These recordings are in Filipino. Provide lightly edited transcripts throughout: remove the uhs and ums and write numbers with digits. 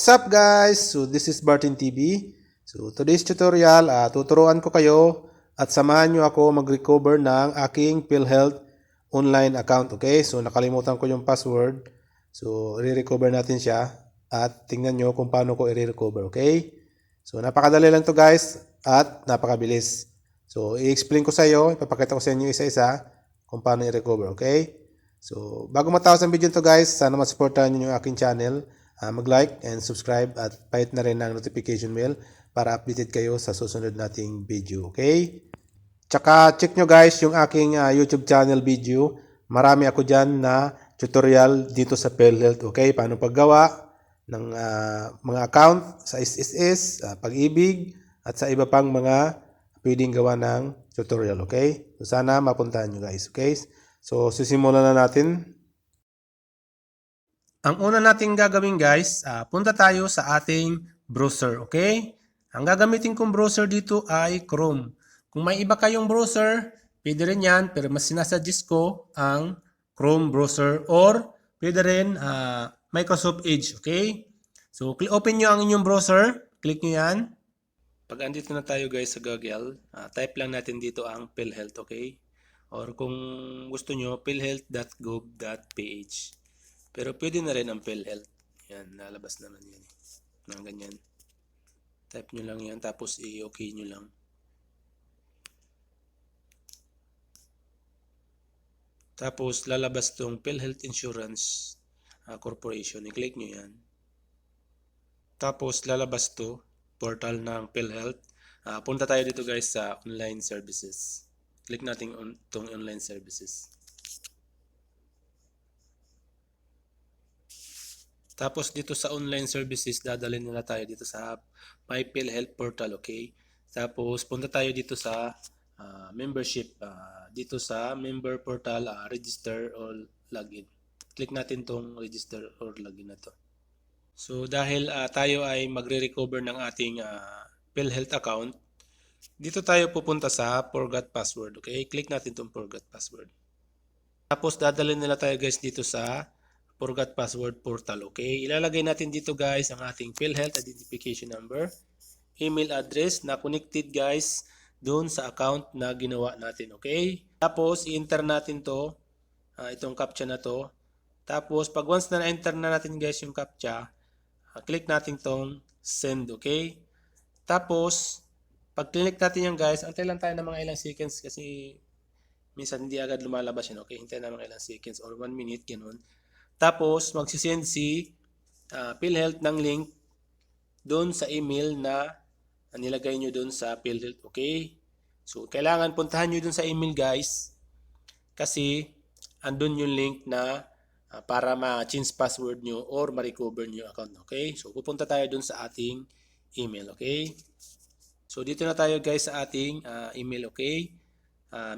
What's up guys? So this is Bartin TV. So today's tutorial, tuturuan ko kayo at samahan nyo ako mag-recover ng aking PhilHealth online account. Okay? So nakalimutan ko yung password. So i-recover natin siya at tingnan nyo kung paano ko i-recover. Okay? So napakadali lang to guys at napakabilis. So i-explain ko sa iyo, ipapakita ko sa inyo isa-isa kung paano i-recover. Okay? So bago matapos ang video to guys, sana masuportahan nyo yung aking channel. Mag-like and subscribe at pahit na rin ang notification bell para updated kayo sa susunod nating video. Okay? Tsaka check nyo guys yung aking YouTube channel video. Marami ako dyan na tutorial dito sa PhilHealth. Okay? Paano paggawa ng mga account sa SSS, Pag-ibig at sa iba pang mga pwedeng gawa ng tutorial. Okay? So sana mapuntahan nyo guys. Okay? So sisimulan na natin. Ang una nating gagawin guys, punta tayo sa ating browser, okay? Ang gagamitin kong browser dito ay Chrome. Kung may iba kayong browser, pwede rin yan, pero mas sinasuggest ko ang Chrome browser or pwede rin Microsoft Edge, okay? So, open nyo ang inyong browser, click nyo yan. Pag andito na tayo guys sa Google, type lang natin dito ang PhilHealth, okay? Or kung gusto nyo, philhealth.gov.ph. Pero pwede na rin ang PhilHealth. Yan, lalabas naman yan. Nang ganyan. Type nyo lang yan, tapos i-okay nyo lang. Tapos lalabas tong PhilHealth Insurance Corporation. I-click nyo yan. Tapos lalabas to, portal ng PhilHealth. Punta tayo dito guys sa online services. Click natin tong online services. Tapos dito sa online services, dadalhin nila tayo dito sa My PhilHealth portal, okay? Tapos punta tayo dito sa membership, dito sa member portal, register or login. Click natin tong register or login na to. So dahil tayo ay magre-recover ng ating PhilHealth account, dito tayo pupunta sa forgot password, okay? Click natin tong forgot password. Tapos dadalhin nila tayo guys dito sa forgot password portal, okay? Ilalagay natin dito guys ang ating PhilHealth identification number, email address na connected guys doon sa account na ginawa natin, okay? Tapos i-enter natin to, itong captcha na to. Tapos pag once na na-enter na natin guys yung captcha, click natin tong send, okay? Tapos pag click natin yan guys, antay lang tayo ng mga ilang seconds kasi minsan hindi agad lumalabas yan, okay? Hintay na mga ilang seconds or 1 minute, ganun. Tapos, magsisend si PhilHealth ng link doon sa email na nilagay nyo doon sa PhilHealth. Okay? So, kailangan puntahan nyo doon sa email guys kasi andun yung link na para ma-change password nyo or ma-recover nyo yung account. Okay? So, pupunta tayo doon sa ating email. Okay? So, dito na tayo guys sa ating email. Okay?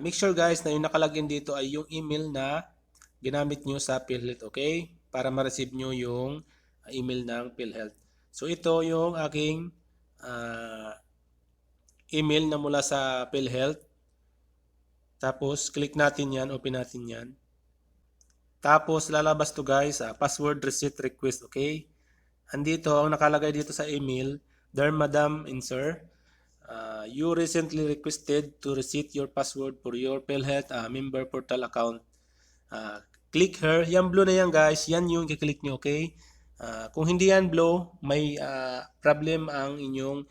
Make sure guys na yung nakalagin dito ay yung email na ginamit nyo sa PhilHealth, okay? Para ma-receive nyo yung email ng PhilHealth. So, ito yung aking email na mula sa PhilHealth. Tapos, click natin yan, open natin yan. Tapos, lalabas to guys, password reset request, okay? Andito, ang nakalagay dito sa email, Dear Madam and Sir, you recently requested to reset your password for your PhilHealth member portal account. Click here. Yan blue na yan guys. Yan yung i-click nyo, okay? Kung hindi yan blue, may problem ang inyong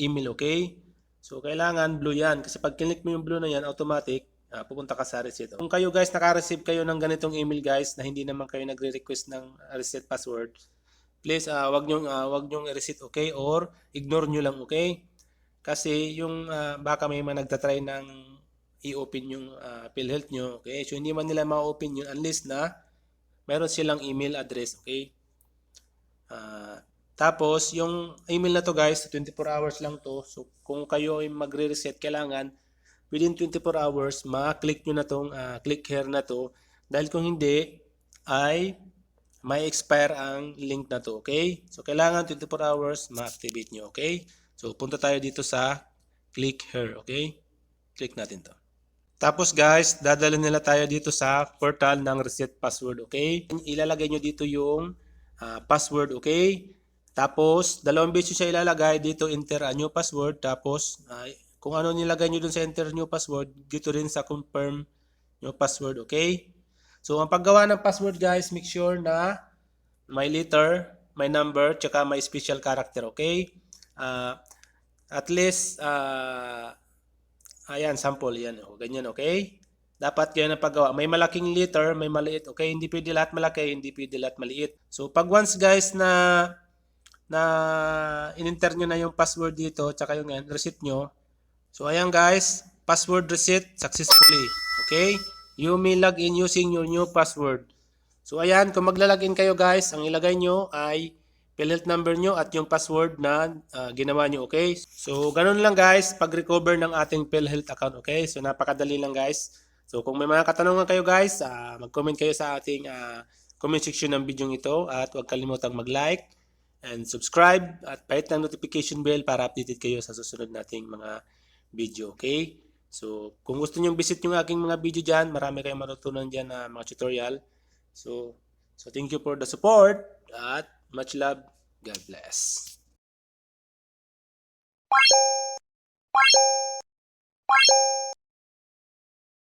email, okay? So, kailangan blue yan. Kasi pag click mo yung blue na yan, automatic, pupunta ka sa reset. Kung kayo guys, naka-receive kayo ng ganitong email guys, na hindi naman kayo nagre-request ng reset password, please, wag nyong i-reset, okay? Or ignore nyo lang, okay? Kasi yung baka may mga nagtatry ng i-open yung PhilHealth nyo, okay? So, hindi man nila ma-open yun unless na meron silang email address, okay? Tapos, yung email na to guys, 24 hours lang to. So, kung kayo ay magre-reset, kailangan within 24 hours, ma-click nyo na tong click here na to. Dahil kung hindi, ay may expire ang link na to, okay? So, kailangan 24 hours, ma-activate nyo, okay? So, punta tayo dito sa click here, okay? Click natin to. Tapos guys, dadalhin nila tayo dito sa portal ng reset password, okay? Ilalagay nyo dito yung password, okay? Tapos, dalawang beses siya ilalagay. Dito, enter a new password. Tapos, kung ano nilagay nyo dun sa enter new password, dito rin sa confirm new password, okay? So, ang paggawa ng password, guys, make sure na may letter, may number, tsaka may special character, okay? At least, ayan, sample, yan, ganyan, okay? Dapat ganyan ang paggawa. May malaking letter, may maliit, okay? Hindi pwede lahat malaki, hindi pwede lahat maliit. So, pag once, guys, na in-enter nyo na yung password dito, tsaka yung reset nyo. So, ayan guys, password reset successfully. Okay? You may log in using your new password. So, ayan, kung magla-login kayo guys, ang ilagay nyo ay PhilHealth number nyo at yung password na ginawa nyo, okay? So, ganun lang guys, pag-recover ng ating PhilHealth account, okay? So, napakadali lang guys. So, kung may mga katanungan kayo guys, mag-comment kayo sa ating comment section ng video ito at huwag kalimutang mag-like and subscribe at pahit ng notification bell para updated kayo sa susunod nating mga video, okay? So, kung gusto niyo visit yung aking mga video dyan, marami kayong matutunan dyan na mga tutorial. So thank you for the support at much love. God bless.